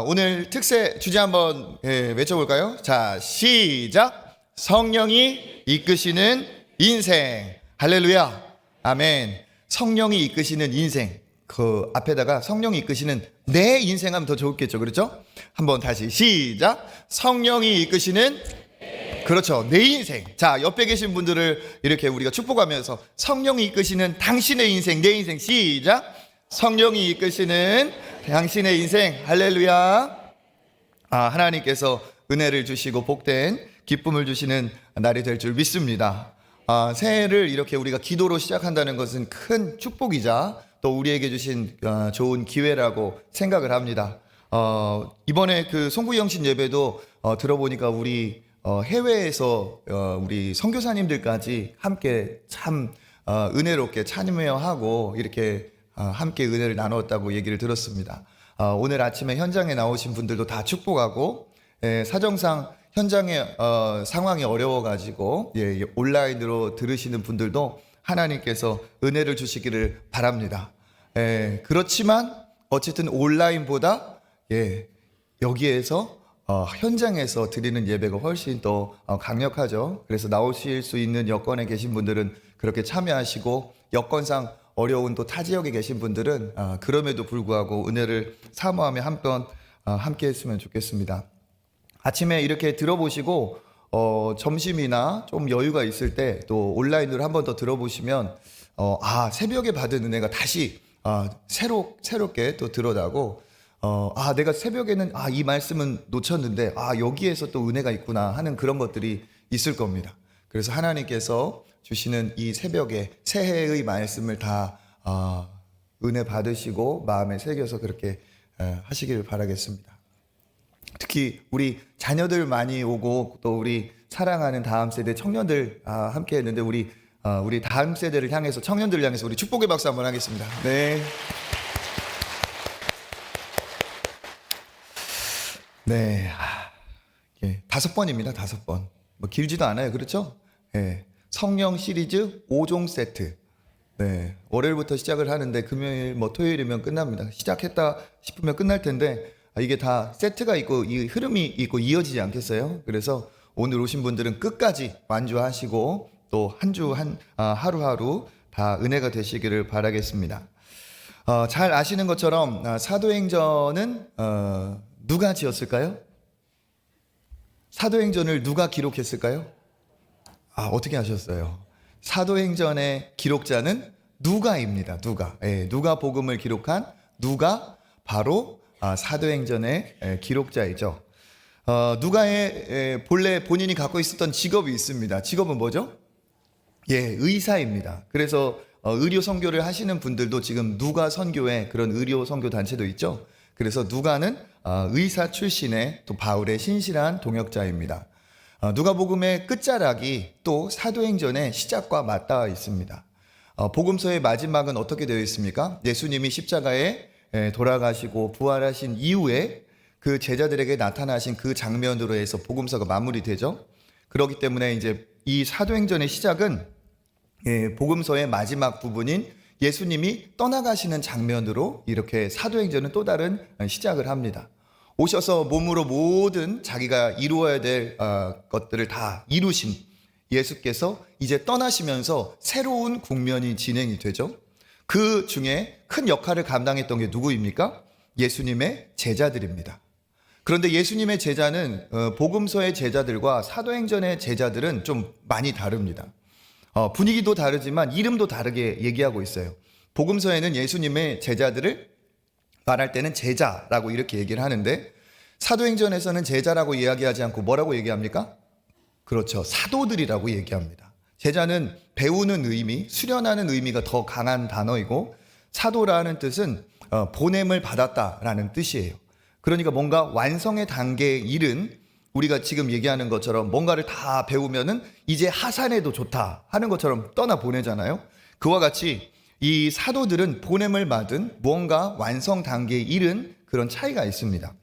오늘 특세 주제 한번 외쳐볼까요? 자, 시작. 성령이 이끄시는 인생. 할렐루야. 아멘. 성령이 이끄시는 인생. 그 앞에다가 성령이 이끄시는 내 인생 하면 더 좋겠죠. 그렇죠? 한번 다시 시작. 성령이 이끄시는, 그렇죠, 내 인생. 자, 옆에 계신 분들을 이렇게 우리가 축복하면서 성령이 이끄시는 당신의 인생, 내 인생. 시작. 성령이 이끄시는 당신의 인생. 할렐루야. 하나님께서 은혜를 주시고 복된 기쁨을 주시는 날이 될 줄 믿습니다. 새해를 이렇게 우리가 기도로 시작한다는 것은 큰 축복이자 또 우리에게 주신 좋은 기회라고 생각을 합니다. 이번에 그 송구영신 예배도 들어보니까 우리 해외에서 우리 선교사님들까지 함께 참 은혜롭게 찬양하고 이렇게 함께 은혜를 나누었다고 얘기를 들었습니다. 오늘 아침에 현장에 나오신 분들도 다 축복하고, 사정상 현장의 상황이 어려워가지고 온라인으로 들으시는 분들도 하나님께서 은혜를 주시기를 바랍니다. 그렇지만 어쨌든 온라인보다 여기에서 현장에서 드리는 예배가 훨씬 더 강력하죠. 그래서 나오실 수 있는 여건에 계신 분들은 그렇게 참여하시고, 여건상 어려운 또 타 지역에 계신 분들은 그럼에도 불구하고 은혜를 사모하며 한번 함께 했으면 좋겠습니다. 아침에 이렇게 들어보시고 점심이나 좀 여유가 있을 때 또 온라인으로 한번 더 들어보시면 새벽에 받은 은혜가 다시 새롭게 또 드러나고, 내가 새벽에는 이 말씀은 놓쳤는데 여기에서 또 은혜가 있구나 하는 그런 것들이 있을 겁니다. 그래서 하나님께서 주시는 이 새벽에 새해의 말씀을 다 은혜 받으시고 마음에 새겨서 그렇게 하시길 바라겠습니다. 특히 우리 자녀들 많이 오고 또 우리 사랑하는 다음 세대 청년들 함께 했는데 우리 다음 세대를 향해서, 청년들을 향해서 우리 축복의 박수 한번 하겠습니다. 네. 네. 5번입니다. 5번. 뭐 길지도 않아요. 그렇죠? 성령 시리즈 5종 세트. 월요일부터 시작을 하는데 금요일 토요일이면 끝납니다. 시작했다 싶으면 끝날 텐데 이게 다 세트가 있고 이 흐름이 있고 이어지지 않겠어요? 그래서 오늘 오신 분들은 끝까지 완주하시고 또 한 주 하루하루 다 은혜가 되시기를 바라겠습니다. 잘 아시는 것처럼 사도행전은 누가 지었을까요? 사도행전을 누가 기록했을까요? 어떻게 하셨어요? 사도행전의 기록자는 누가입니다. 누가 복음을 기록한 누가 바로 사도행전의 기록자이죠. 누가의 본래 본인이 갖고 있었던 직업이 있습니다. 직업은 뭐죠? 의사입니다. 그래서 의료 선교를 하시는 분들도 지금 누가 선교회, 그런 의료 선교 단체도 있죠. 그래서 누가는 의사 출신의 또 바울의 신실한 동역자입니다. 누가복음의 끝자락이 또 사도행전의 시작과 맞닿아 있습니다. 복음서의 마지막은 어떻게 되어 있습니까? 예수님이 십자가에 돌아가시고 부활하신 이후에 그 제자들에게 나타나신 그 장면으로 해서 복음서가 마무리되죠. 그렇기 때문에 이제 이 사도행전의 시작은 복음서의 마지막 부분인 예수님이 떠나가시는 장면으로 이렇게 사도행전은 또 다른 시작을 합니다. 오셔서 몸으로 모든 자기가 이루어야 될 것들을 다 이루신 예수께서 이제 떠나시면서 새로운 국면이 진행이 되죠. 그 중에 큰 역할을 감당했던 게 누구입니까? 예수님의 제자들입니다. 그런데 예수님의 제자는 복음서의 제자들과 사도행전의 제자들은 좀 많이 다릅니다. 분위기도 다르지만 이름도 다르게 얘기하고 있어요. 복음서에는 예수님의 제자들을 말할 때는 제자라고 이렇게 얘기를 하는데, 사도행전에서는 제자라고 이야기하지 않고 뭐라고 얘기합니까? 그렇죠, 사도들이라고 얘기합니다. 제자는 배우는 의미, 수련하는 의미가 더 강한 단어이고, 사도라는 뜻은 보냄을 받았다라는 뜻이에요. 그러니까 뭔가 완성의 단계에 이른, 우리가 지금 얘기하는 것처럼 뭔가를 다 배우면은 이제 하산해도 좋다 하는 것처럼 떠나 보내잖아요. 그와 같이 이 사도들은 보냄을 받은 무언가 완성 단계에 이른 그런 차이가 있습니다.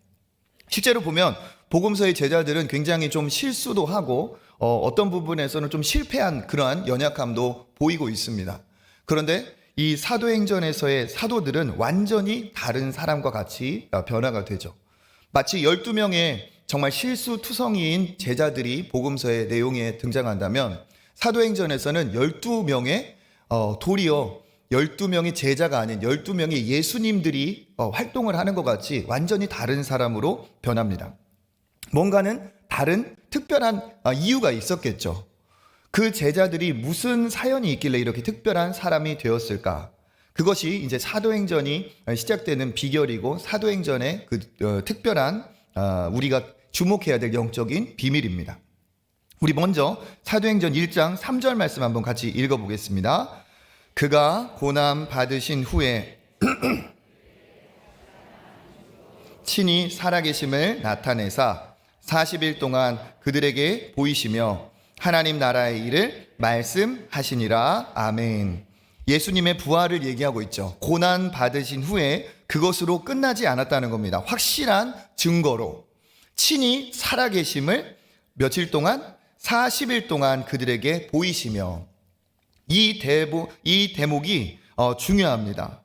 실제로 보면 복음서의 제자들은 굉장히 좀 실수도 하고 어떤 부분에서는 좀 실패한 그러한 연약함도 보이고 있습니다. 그런데 이 사도행전에서의 사도들은 완전히 다른 사람과 같이 변화가 되죠. 마치 12명의 정말 실수투성이인 제자들이 복음서의 내용에 등장한다면 사도행전에서는 12명의 도리어 12명의 제자가 아닌 12명의 예수님들이 활동을 하는 것 같이 완전히 다른 사람으로 변합니다. 뭔가는 다른 특별한 이유가 있었겠죠. 그 제자들이 무슨 사연이 있길래 이렇게 특별한 사람이 되었을까? 그것이 이제 사도행전이 시작되는 비결이고 사도행전의 그 특별한 우리가 주목해야 될 영적인 비밀입니다. 우리 먼저 사도행전 1장 3절 말씀 한번 같이 읽어보겠습니다. 그가 고난 받으신 후에 친히 살아계심을 나타내사 40일 동안 그들에게 보이시며 하나님 나라의 일을 말씀하시니라. 아멘. 예수님의 부활을 얘기하고 있죠. 고난 받으신 후에 그것으로 끝나지 않았다는 겁니다. 확실한 증거로 친히 살아계심을 며칠 동안 40일 동안 그들에게 보이시며, 이 대목이 중요합니다.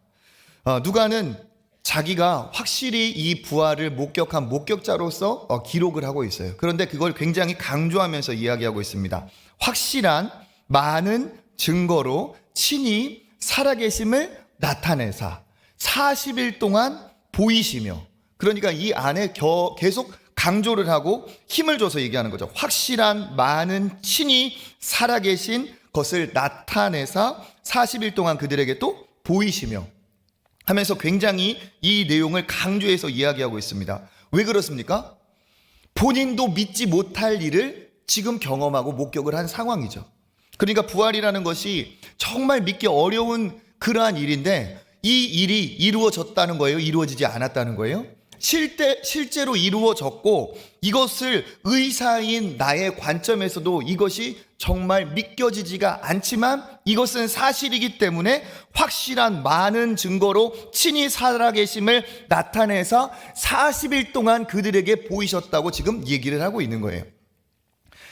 누가는 자기가 확실히 이 부활을 목격한 목격자로서 기록을 하고 있어요. 그런데 그걸 굉장히 강조하면서 이야기하고 있습니다. 확실한 많은 증거로 친히 살아계심을 나타내사 40일 동안 보이시며, 그러니까 이 안에 계속 강조를 하고 힘을 줘서 얘기하는 거죠. 확실한 많은 친히 살아계신 것을 나타내사 40일 동안 그들에게 또 보이시며 하면서 굉장히 이 내용을 강조해서 이야기하고 있습니다. 왜 그렇습니까? 본인도 믿지 못할 일을 지금 경험하고 목격을 한 상황이죠. 그러니까 부활이라는 것이 정말 믿기 어려운 그러한 일인데 이 일이 이루어졌다는 거예요? 이루어지지 않았다는 거예요? 실제로 이루어졌고 이것을 의사인 나의 관점에서도 이것이 정말 믿겨지지가 않지만 이것은 사실이기 때문에 확실한 많은 증거로 친히 살아계심을 나타내서 40일 동안 그들에게 보이셨다고 지금 얘기를 하고 있는 거예요.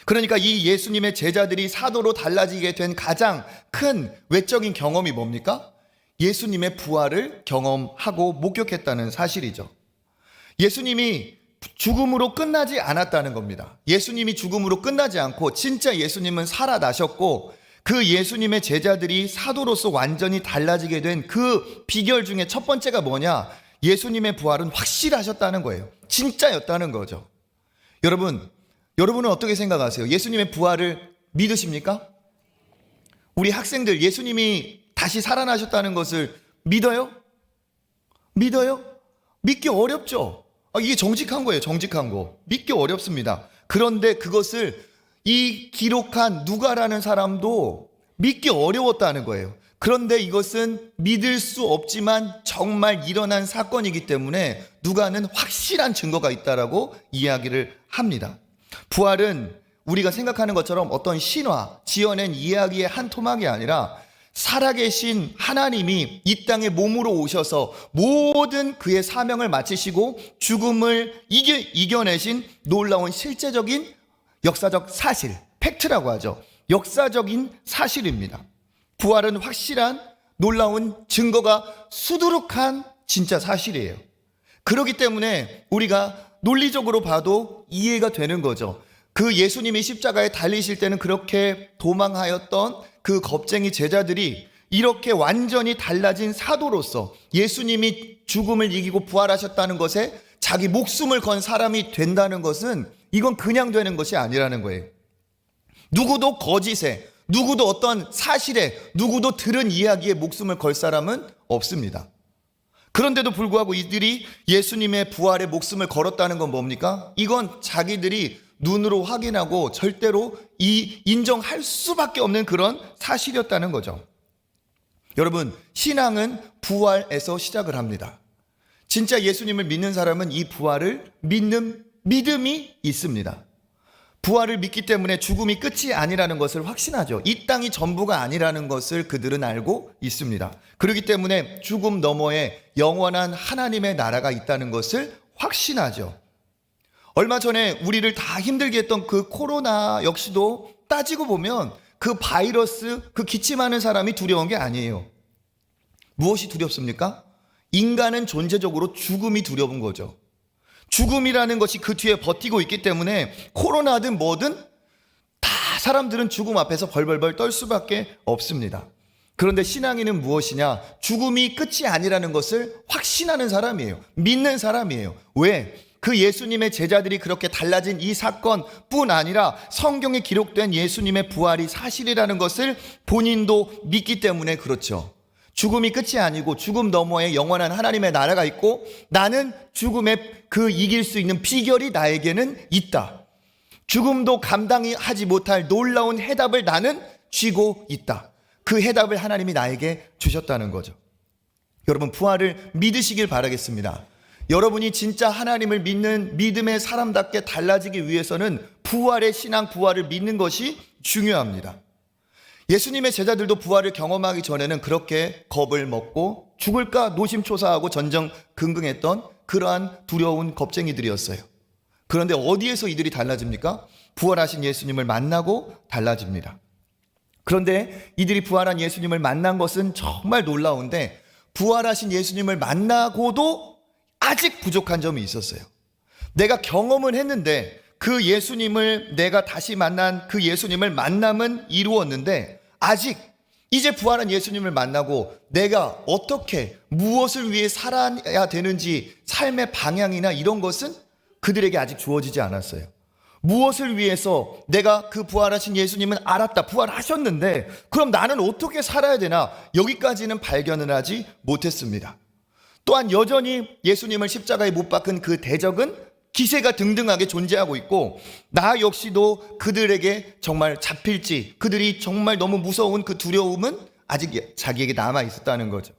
그러니까 이 예수님의 제자들이 사도로 달라지게 된 가장 큰 외적인 경험이 뭡니까? 예수님의 부활을 경험하고 목격했다는 사실이죠. 예수님이 죽음으로 끝나지 않았다는 겁니다. 예수님이 죽음으로 끝나지 않고 진짜 예수님은 살아나셨고 그 예수님의 제자들이 사도로서 완전히 달라지게 된 그 비결 중에 첫 번째가 뭐냐? 예수님의 부활은 확실하셨다는 거예요. 진짜였다는 거죠. 여러분은 어떻게 생각하세요? 예수님의 부활을 믿으십니까? 우리 학생들 예수님이 다시 살아나셨다는 것을 믿어요? 믿어요? 믿기 어렵죠. 이게 정직한 거예요. 정직한 거. 믿기 어렵습니다. 그런데 그것을 이 기록한 누가라는 사람도 믿기 어려웠다는 거예요. 그런데 이것은 믿을 수 없지만 정말 일어난 사건이기 때문에 누가는 확실한 증거가 있다라고 이야기를 합니다. 부활은 우리가 생각하는 것처럼 어떤 신화, 지어낸 이야기의 한 토막이 아니라 살아계신 하나님이 이 땅에 몸으로 오셔서 모든 그의 사명을 마치시고 죽음을 이겨내신 놀라운 실제적인 역사적 사실, 팩트라고 하죠. 역사적인 사실입니다. 부활은 확실한 놀라운 증거가 수두룩한 진짜 사실이에요. 그렇기 때문에 우리가 논리적으로 봐도 이해가 되는 거죠. 그 예수님이 십자가에 달리실 때는 그렇게 도망하였던 그 겁쟁이 제자들이 이렇게 완전히 달라진 사도로서 예수님이 죽음을 이기고 부활하셨다는 것에 자기 목숨을 건 사람이 된다는 것은 이건 그냥 되는 것이 아니라는 거예요. 누구도 거짓에, 누구도 어떤 사실에, 누구도 들은 이야기에 목숨을 걸 사람은 없습니다. 그런데도 불구하고 이들이 예수님의 부활에 목숨을 걸었다는 건 뭡니까? 이건 자기들이 눈으로 확인하고 절대로 인정할 수밖에 없는 그런 사실이었다는 거죠. 여러분, 신앙은 부활에서 시작을 합니다. 진짜 예수님을 믿는 사람은 이 부활을 믿는 믿음이 있습니다. 부활을 믿기 때문에 죽음이 끝이 아니라는 것을 확신하죠. 이 땅이 전부가 아니라는 것을 그들은 알고 있습니다. 그렇기 때문에 죽음 너머에 영원한 하나님의 나라가 있다는 것을 확신하죠. 얼마 전에 우리를 다 힘들게 했던 그 코로나 역시도 따지고 보면 그 바이러스, 그 기침하는 사람이 두려운 게 아니에요. 무엇이 두렵습니까? 인간은 존재적으로 죽음이 두려운 거죠. 죽음이라는 것이 그 뒤에 버티고 있기 때문에 코로나든 뭐든 다 사람들은 죽음 앞에서 벌벌벌 떨 수밖에 없습니다. 그런데 신앙인은 무엇이냐? 죽음이 끝이 아니라는 것을 확신하는 사람이에요. 믿는 사람이에요. 왜? 그 예수님의 제자들이 그렇게 달라진 이 사건뿐 아니라 성경에 기록된 예수님의 부활이 사실이라는 것을 본인도 믿기 때문에 그렇죠. 죽음이 끝이 아니고 죽음 너머에 영원한 하나님의 나라가 있고 나는 죽음에 그 이길 수 있는 비결이 나에게는 있다. 죽음도 감당하지 못할 놀라운 해답을 나는 쥐고 있다. 그 해답을 하나님이 나에게 주셨다는 거죠. 여러분, 부활을 믿으시길 바라겠습니다. 여러분이 진짜 하나님을 믿는 믿음의 사람답게 달라지기 위해서는 부활의 신앙, 부활을 믿는 것이 중요합니다. 예수님의 제자들도 부활을 경험하기 전에는 그렇게 겁을 먹고 죽을까 노심초사하고 전전긍긍했던 그러한 두려운 겁쟁이들이었어요. 그런데 어디에서 이들이 달라집니까? 부활하신 예수님을 만나고 달라집니다. 그런데 이들이 부활한 예수님을 만난 것은 정말 놀라운데 부활하신 예수님을 만나고도 아직 부족한 점이 있었어요. 내가 경험은 했는데 그 예수님을 내가 다시 만난 그 예수님을 만남은 이루었는데 아직 이제 부활한 예수님을 만나고 내가 어떻게 무엇을 위해 살아야 되는지 삶의 방향이나 이런 것은 그들에게 아직 주어지지 않았어요. 무엇을 위해서 내가 그 부활하신 예수님은 알았다, 부활하셨는데 그럼 나는 어떻게 살아야 되나 여기까지는 발견을 하지 못했습니다. 또한 여전히 예수님을 십자가에 못 박은 그 대적은 기세가 등등하게 존재하고 있고 나 역시도 그들에게 정말 잡힐지 그들이 정말 너무 무서운 그 두려움은 아직 자기에게 남아 있었다는 거죠.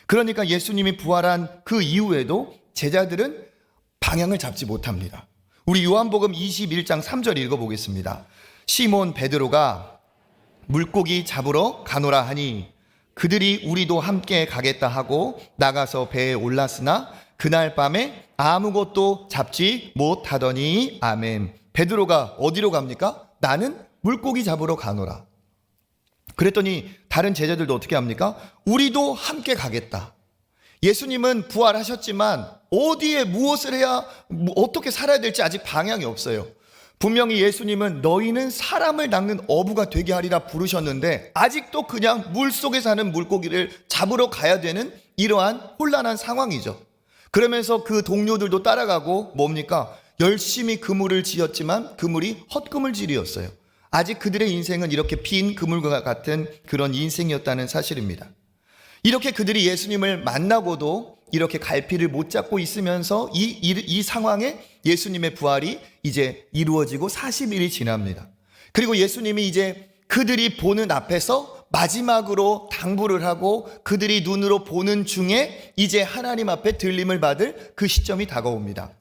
그러니까 예수님이 부활한 그 이후에도 제자들은 방향을 잡지 못합니다. 우리 요한복음 21장 3절 읽어보겠습니다. 시몬 베드로가 물고기 잡으러 가노라 하니 그들이 우리도 함께 가겠다 하고 나가서 배에 올랐으나 그날 밤에 아무것도 잡지 못하더니 아멘. 베드로가 어디로 갑니까? 나는 물고기 잡으러 가노라. 그랬더니 다른 제자들도 어떻게 합니까? 우리도 함께 가겠다. 예수님은 부활하셨지만 어디에 무엇을 해야 어떻게 살아야 될지 아직 방향이 없어요. 분명히 예수님은 너희는 사람을 낚는 어부가 되게 하리라 부르셨는데 아직도 그냥 물속에 사는 물고기를 잡으러 가야 되는 이러한 혼란한 상황이죠. 그러면서 그 동료들도 따라가고 뭡니까? 열심히 그물을 지었지만 그물이 헛그물질이었어요. 아직 그들의 인생은 이렇게 빈 그물과 같은 그런 인생이었다는 사실입니다. 이렇게 그들이 예수님을 만나고도 이렇게 갈피를 못 잡고 있으면서 이 상황에 예수님의 부활이 이제 이루어지고 40일이 지납니다. 그리고 예수님이 이제 그들이 보는 앞에서 마지막으로 당부를 하고 그들이 눈으로 보는 중에 이제 하나님 앞에 들림을 받을 그 시점이 다가옵니다.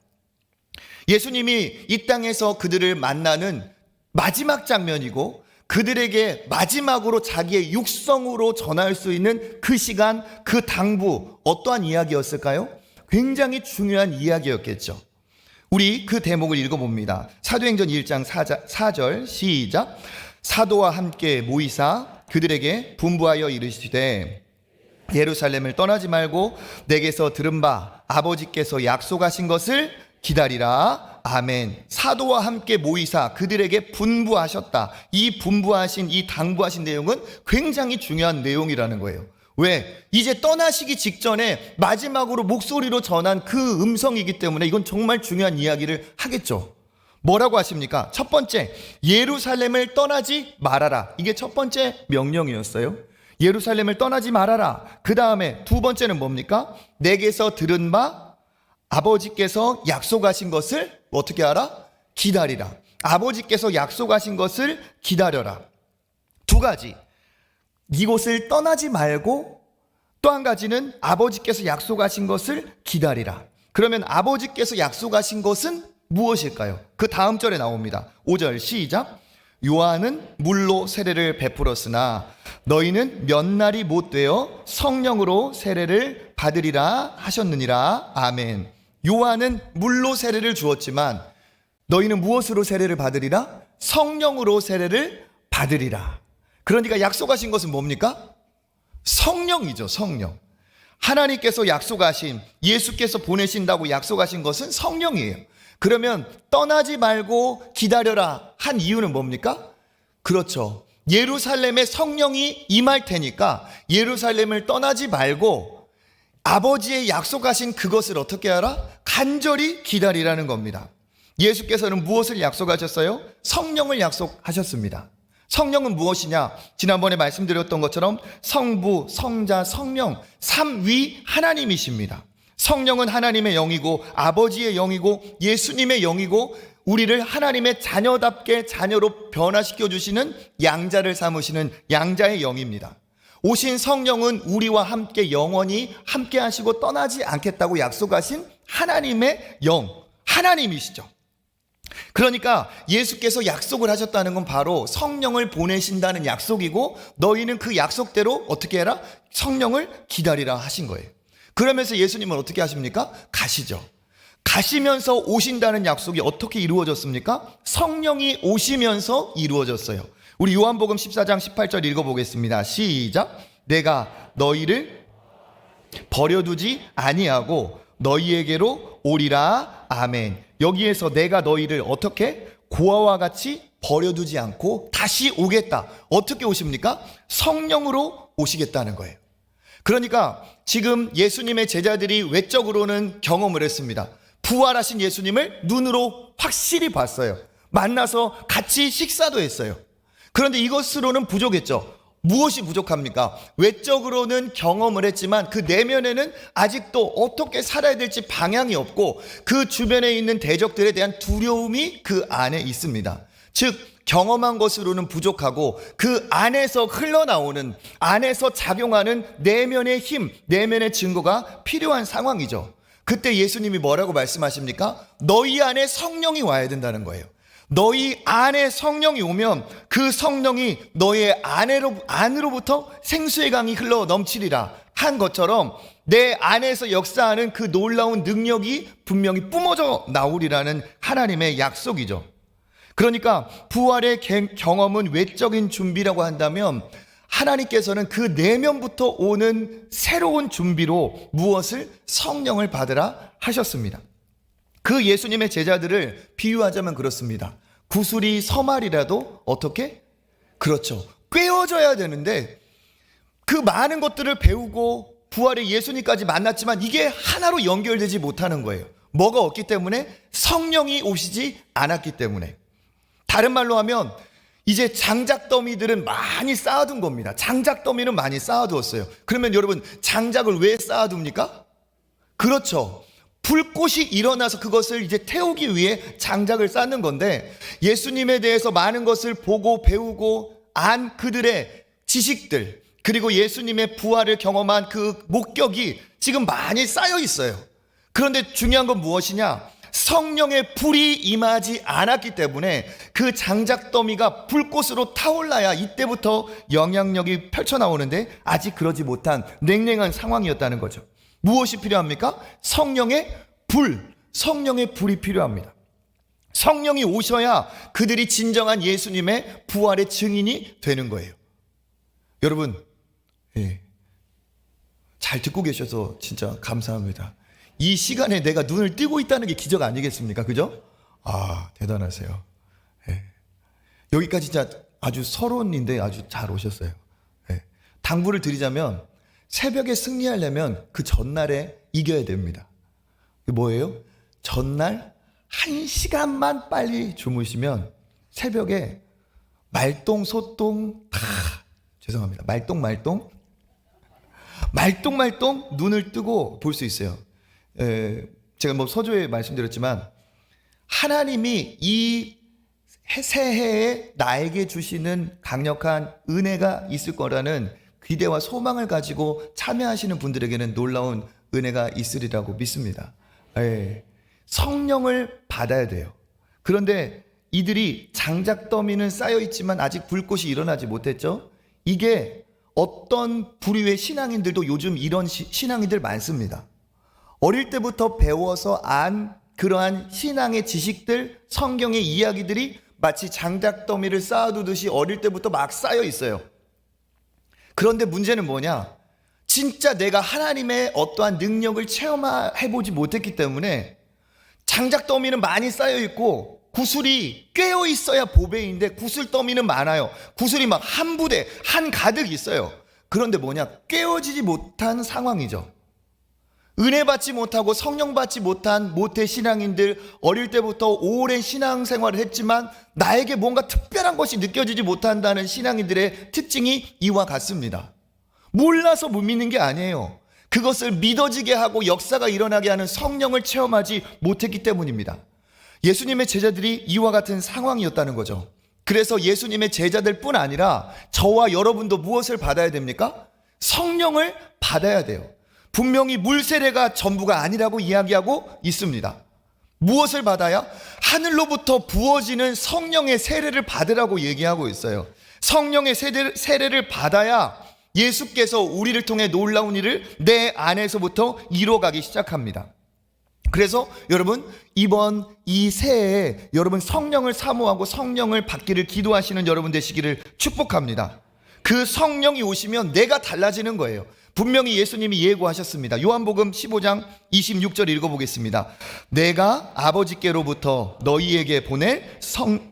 예수님이 이 땅에서 그들을 만나는 마지막 장면이고 그들에게 마지막으로 자기의 육성으로 전할 수 있는 그 시간, 그 당부, 어떠한 이야기였을까요? 굉장히 중요한 이야기였겠죠. 우리 그 대목을 읽어봅니다. 사도행전 1장 4절 시작. 사도와 함께 모이사 그들에게 분부하여 이르시되 예루살렘을 떠나지 말고 내게서 들은 바 아버지께서 약속하신 것을 기다리라. 아멘. 사도와 함께 모이사 그들에게 분부하셨다. 이 분부하신, 이 당부하신 내용은 굉장히 중요한 내용이라는 거예요. 왜? 이제 떠나시기 직전에 마지막으로 목소리로 전한 그 음성이기 때문에 이건 정말 중요한 이야기를 하겠죠. 뭐라고 하십니까? 첫 번째, 예루살렘을 떠나지 말아라. 이게 첫 번째 명령이었어요. 예루살렘을 떠나지 말아라. 그 다음에 두 번째는 뭡니까? 내게서 들은 바 아버지께서 약속하신 것을 어떻게 하라? 기다리라. 아버지께서 약속하신 것을 기다려라. 두 가지. 이곳을 떠나지 말고 또 한 가지는 아버지께서 약속하신 것을 기다리라. 그러면 아버지께서 약속하신 것은 무엇일까요? 그 다음 절에 나옵니다. 5절 시작. 요한은 물로 세례를 베풀었으나 너희는 몇 날이 못 되어 성령으로 세례를 받으리라 하셨느니라. 아멘. 요한은 물로 세례를 주었지만 너희는 무엇으로 세례를 받으리라? 성령으로 세례를 받으리라. 그러니까 약속하신 것은 뭡니까? 성령이죠, 성령. 하나님께서 약속하신, 예수께서 보내신다고 약속하신 것은 성령이에요. 그러면 떠나지 말고 기다려라 한 이유는 뭡니까? 그렇죠. 예루살렘에 성령이 임할 테니까 예루살렘을 떠나지 말고 아버지의 약속하신 그것을 어떻게 하라? 간절히 기다리라는 겁니다. 예수께서는 무엇을 약속하셨어요? 성령을 약속하셨습니다. 성령은 무엇이냐? 지난번에 말씀드렸던 것처럼 성부, 성자, 성령, 삼위 하나님이십니다. 성령은 하나님의 영이고 아버지의 영이고 예수님의 영이고 우리를 하나님의 자녀답게 자녀로 변화시켜 주시는 양자를 삼으시는 양자의 영입니다. 오신 성령은 우리와 함께 영원히 함께 하시고 떠나지 않겠다고 약속하신 하나님의 영, 하나님이시죠. 그러니까 예수께서 약속을 하셨다는 건 바로 성령을 보내신다는 약속이고 너희는 그 약속대로 어떻게 해라? 성령을 기다리라 하신 거예요. 그러면서 예수님은 어떻게 하십니까? 가시죠. 가시면서 오신다는 약속이 어떻게 이루어졌습니까? 성령이 오시면서 이루어졌어요. 우리 요한복음 14장 18절 읽어보겠습니다. 시작. 내가 너희를 버려두지 아니하고 너희에게로 오리라. 아멘. 여기에서 내가 너희를 어떻게? 고아와 같이 버려두지 않고 다시 오겠다. 어떻게 오십니까? 성령으로 오시겠다는 거예요. 그러니까 지금 예수님의 제자들이 외적으로는 경험을 했습니다. 부활하신 예수님을 눈으로 확실히 봤어요. 만나서 같이 식사도 했어요. 그런데 이것으로는 부족했죠. 무엇이 부족합니까? 외적으로는 경험을 했지만 그 내면에는 아직도 어떻게 살아야 될지 방향이 없고 그 주변에 있는 대적들에 대한 두려움이 그 안에 있습니다. 즉 경험한 것으로는 부족하고 그 안에서 흘러나오는, 안에서 작용하는 내면의 힘, 내면의 증거가 필요한 상황이죠. 그때 예수님이 뭐라고 말씀하십니까? 너희 안에 성령이 와야 된다는 거예요. 너희 안에 성령이 오면 그 성령이 너의 안으로부터 생수의 강이 흘러 넘치리라 한 것처럼 내 안에서 역사하는 그 놀라운 능력이 분명히 뿜어져 나오리라는 하나님의 약속이죠. 그러니까 부활의 경험은 외적인 준비라고 한다면 하나님께서는 그 내면부터 오는 새로운 준비로 무엇을? 성령을 받으라 하셨습니다. 그 예수님의 제자들을 비유하자면 그렇습니다. 구슬이 서말이라도 어떻게? 그렇죠. 꿰어져야 되는데 그 많은 것들을 배우고 부활의 예수님까지 만났지만 이게 하나로 연결되지 못하는 거예요. 뭐가 없기 때문에? 성령이 오시지 않았기 때문에. 다른 말로 하면 이제 장작 더미들은 많이 쌓아둔 겁니다. 장작 더미는 많이 쌓아두었어요. 그러면 여러분 장작을 왜 쌓아둡니까? 그렇죠. 불꽃이 일어나서 그것을 이제 태우기 위해 장작을 쌓는 건데 예수님에 대해서 많은 것을 보고 배우고 안 그들의 지식들 그리고 예수님의 부활을 경험한 그 목격이 지금 많이 쌓여 있어요. 그런데 중요한 건 무엇이냐? 성령의 불이 임하지 않았기 때문에 그 장작 더미가 불꽃으로 타올라야 이때부터 영향력이 펼쳐나오는데 아직 그러지 못한 냉랭한 상황이었다는 거죠. 무엇이 필요합니까? 성령의 불, 성령의 불이 필요합니다. 성령이 오셔야 그들이 진정한 예수님의 부활의 증인이 되는 거예요. 여러분, 잘 듣고 계셔서 진짜 감사합니다. 이 시간에 내가 눈을 뜨고 있다는 게 기적 아니겠습니까? 그죠? 아, 대단하세요. 여기까지 진짜 아주 서론인데 아주 잘 오셨어요. 당부를 드리자면 새벽에 승리하려면 그 전날에 이겨야 됩니다. 뭐예요? 전날 1시간만 빨리 주무시면 새벽에 말똥, 소똥 다 죄송합니다. 말똥 눈을 뜨고 볼 수 있어요. 제가 뭐 서조에 말씀드렸지만 하나님이 이 새해에 나에게 주시는 강력한 은혜가 있을 거라는 기대와 소망을 가지고 참여하시는 분들에게는 놀라운 은혜가 있으리라고 믿습니다. 성령을 받아야 돼요. 그런데 이들이 장작 더미는 쌓여 있지만 아직 불꽃이 일어나지 못했죠. 이게 어떤 부류의 신앙인들도 요즘 이런 신앙인들 많습니다. 어릴 때부터 배워서 안 그러한 신앙의 지식들, 성경의 이야기들이 마치 장작 더미를 쌓아두듯이 어릴 때부터 막 쌓여 있어요. 그런데 문제는 뭐냐? 진짜 내가 하나님의 어떠한 능력을 체험해보지 못했기 때문에 장작 더미는 많이 쌓여 있고 구슬이 꿰어 있어야 보배인데 구슬 더미는 많아요. 구슬이 막 한 부대, 한 가득 있어요. 그런데 뭐냐? 꿰어지지 못한 상황이죠. 은혜 받지 못하고 성령 받지 못한 모태 신앙인들, 어릴 때부터 오랜 신앙생활을 했지만 나에게 뭔가 특별한 것이 느껴지지 못한다는 신앙인들의 특징이 이와 같습니다. 몰라서 못 믿는 게 아니에요. 그것을 믿어지게 하고 역사가 일어나게 하는 성령을 체험하지 못했기 때문입니다. 예수님의 제자들이 이와 같은 상황이었다는 거죠. 그래서 예수님의 제자들 뿐 아니라 저와 여러분도 무엇을 받아야 됩니까? 성령을 받아야 돼요. 분명히 물 세례가 전부가 아니라고 이야기하고 있습니다. 무엇을 받아야? 하늘로부터 부어지는 성령의 세례를 받으라고 얘기하고 있어요. 성령의 세례를 받아야 예수께서 우리를 통해 놀라운 일을 내 안에서부터 이루어가기 시작합니다. 그래서 여러분, 이번 이 새해에 여러분 성령을 사모하고 성령을 받기를 기도하시는 여러분 되시기를 축복합니다. 그 성령이 오시면 내가 달라지는 거예요. 분명히 예수님이 예고하셨습니다. 요한복음 15장 26절 읽어보겠습니다. 내가 아버지께로부터 너희에게 보낼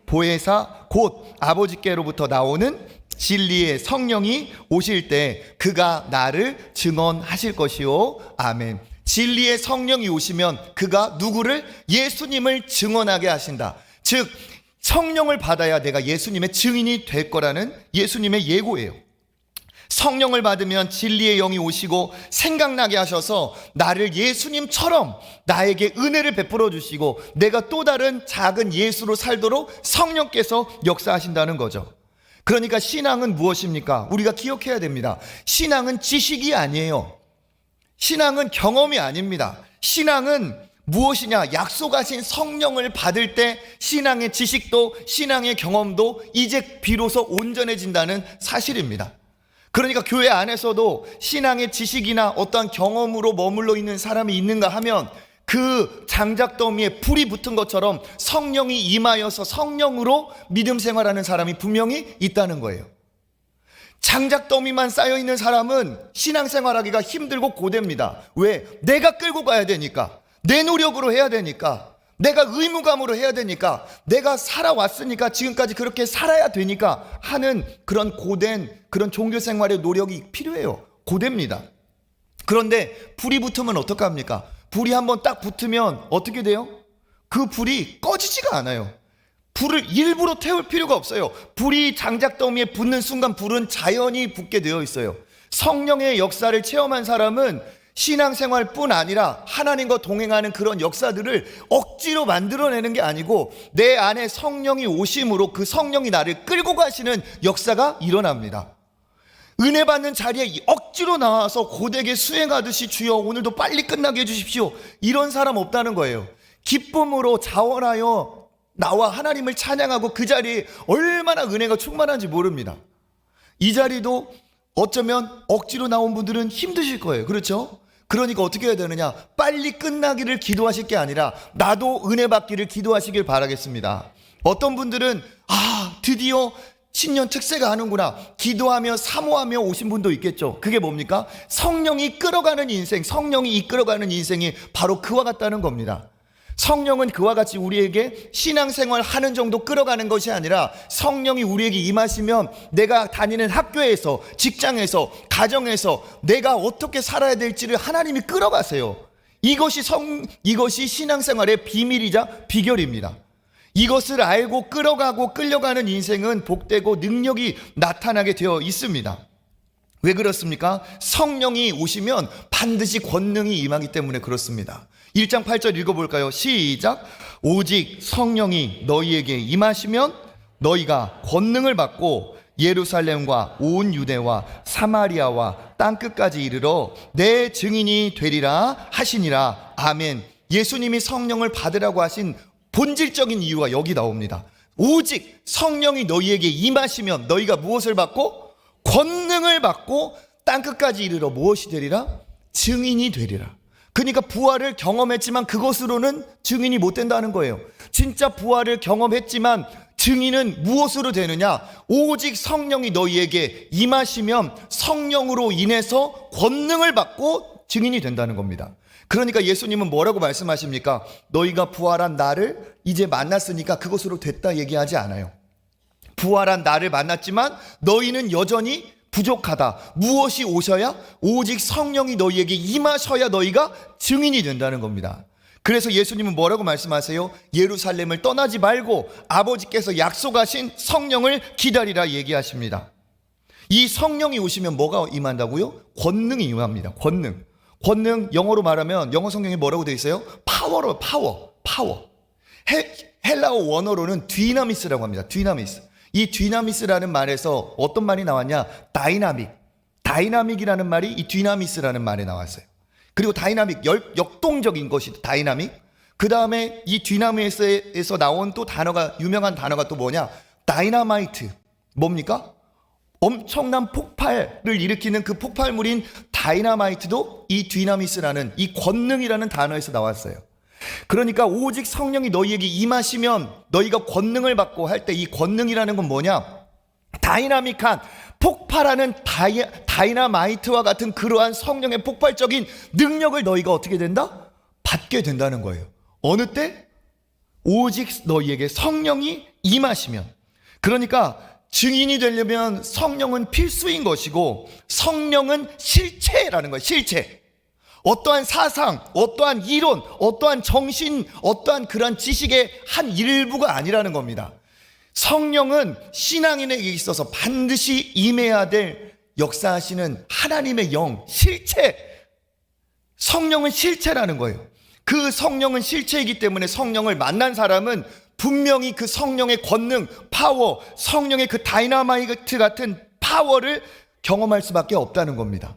보혜사 곧 아버지께로부터 나오는 진리의 성령이 오실 때 그가 나를 증언하실 것이요. 아멘. 진리의 성령이 오시면 그가 누구를? 예수님을 증언하게 하신다. 즉 성령을 받아야 내가 예수님의 증인이 될 거라는 예수님의 예고예요. 성령을 받으면 진리의 영이 오시고 생각나게 하셔서 나를 예수님처럼 나에게 은혜를 베풀어 주시고 내가 또 다른 작은 예수로 살도록 성령께서 역사하신다는 거죠. 그러니까 신앙은 무엇입니까? 우리가 기억해야 됩니다. 신앙은 지식이 아니에요. 신앙은 경험이 아닙니다. 신앙은 무엇이냐? 약속하신 성령을 받을 때 신앙의 지식도 신앙의 경험도 이제 비로소 온전해진다는 사실입니다. 그러니까 교회 안에서도 신앙의 지식이나 어떠한 경험으로 머물러 있는 사람이 있는가 하면 그 장작더미에 불이 붙은 것처럼 성령이 임하여서 성령으로 믿음 생활하는 사람이 분명히 있다는 거예요. 장작더미만 쌓여있는 사람은 신앙생활하기가 힘들고 고됩니다. 왜? 내가 끌고 가야 되니까, 내 노력으로 해야 되니까, 내가 의무감으로 해야 되니까, 내가 살아왔으니까 지금까지 그렇게 살아야 되니까 하는 그런 고된 그런 종교생활의 노력이 필요해요. 고됩니다. 그런데 불이 붙으면 어떡합니까? 불이 한번 딱 붙으면 어떻게 돼요? 그 불이 꺼지지가 않아요. 불을 일부러 태울 필요가 없어요. 불이 장작더미에 붙는 순간 불은 자연히 붙게 되어 있어요. 성령의 역사를 체험한 사람은 신앙생활뿐 아니라 하나님과 동행하는 그런 역사들을 억지로 만들어내는 게 아니고 내 안에 성령이 오심으로 그 성령이 나를 끌고 가시는 역사가 일어납니다. 은혜 받는 자리에 억지로 나와서 고되게 수행하듯이 주여 오늘도 빨리 끝나게 해주십시오, 이런 사람 없다는 거예요. 기쁨으로 자원하여 나와 하나님을 찬양하고 그 자리에 얼마나 은혜가 충만한지 모릅니다. 이 자리도 어쩌면 억지로 나온 분들은 힘드실 거예요. 그렇죠? 그러니까 어떻게 해야 되느냐? 빨리 끝나기를 기도하실 게 아니라 나도 은혜 받기를 기도하시길 바라겠습니다. 어떤 분들은 드디어 신년 특세가 하는구나, 기도하며 사모하며 오신 분도 있겠죠. 그게 뭡니까? 성령이 끌어가는 인생, 성령이 이끌어가는 인생이 바로 그와 같다는 겁니다. 성령은 그와 같이 우리에게 신앙생활 하는 정도 끌어가는 것이 아니라 성령이 우리에게 임하시면 내가 다니는 학교에서, 직장에서, 가정에서 내가 어떻게 살아야 될지를 하나님이 끌어가세요. 이것이 신앙생활의 비밀이자 비결입니다. 이것을 알고 끌어가고 끌려가는 인생은 복되고 능력이 나타나게 되어 있습니다. 왜 그렇습니까? 성령이 오시면 반드시 권능이 임하기 때문에 그렇습니다. 1장 8절 읽어볼까요? 시작. 오직 성령이 너희에게 임하시면 너희가 권능을 받고 예루살렘과 온 유대와 사마리아와 땅끝까지 이르러 내 증인이 되리라 하시니라. 아멘. 예수님이 성령을 받으라고 하신 본질적인 이유가 여기 나옵니다. 오직 성령이 너희에게 임하시면 너희가 무엇을 받고? 권능을 받고 땅끝까지 이르러 무엇이 되리라? 증인이 되리라. 그러니까 부활을 경험했지만 그것으로는 증인이 못 된다는 거예요. 진짜 부활을 경험했지만 증인은 무엇으로 되느냐? 오직 성령이 너희에게 임하시면 성령으로 인해서 권능을 받고 증인이 된다는 겁니다. 그러니까 예수님은 뭐라고 말씀하십니까? 너희가 부활한 나를 이제 만났으니까 그것으로 됐다 얘기하지 않아요. 부활한 나를 만났지만 너희는 여전히 부족하다. 무엇이 오셔야? 오직 성령이 너희에게 임하셔야 너희가 증인이 된다는 겁니다. 그래서 예수님은 뭐라고 말씀하세요? 예루살렘을 떠나지 말고 아버지께서 약속하신 성령을 기다리라 얘기하십니다. 이 성령이 오시면 뭐가 임한다고요? 권능이 임합니다. 권능. 영어로 말하면 영어 성경에 뭐라고 되어 있어요? 파워. 헬라어 원어로는 디나미스라고 합니다. 디나미스. 이 디나미스라는 말에서 어떤 말이 나왔냐? 다이나믹이라는 말이 이 디나미스라는 말에 나왔어요. 그리고 다이나믹, 역동적인 것이 다이나믹. 그 다음에 이 디나미스에서 나온 또 단어가, 유명한 단어가 또 뭐냐? 다이나마이트. 뭡니까? 엄청난 폭발을 일으키는 그 폭발물인 다이나마이트도 이 디나미스라는, 이 권능이라는 단어에서 나왔어요. 그러니까 오직 성령이 너희에게 임하시면 너희가 권능을 받고 할 때 이 권능이라는 건 뭐냐? 다이나믹한, 폭발하는 다이나마이트와 같은 그러한 성령의 폭발적인 능력을 너희가 어떻게 된다? 받게 된다는 거예요. 어느 때? 오직 너희에게 성령이 임하시면. 그러니까 증인이 되려면 성령은 필수인 것이고 성령은 실체라는 거예요. 실체. 어떠한 사상, 어떠한 이론, 어떠한 정신, 어떠한 그러한 지식의 한 일부가 아니라는 겁니다. 성령은 신앙인에게 있어서 반드시 임해야 될 역사하시는 하나님의 영, 실체. 성령은 실체라는 거예요. 그 성령은 실체이기 때문에 성령을 만난 사람은 분명히 그 성령의 권능, 파워, 성령의 그 다이나마이트 같은 파워를 경험할 수밖에 없다는 겁니다.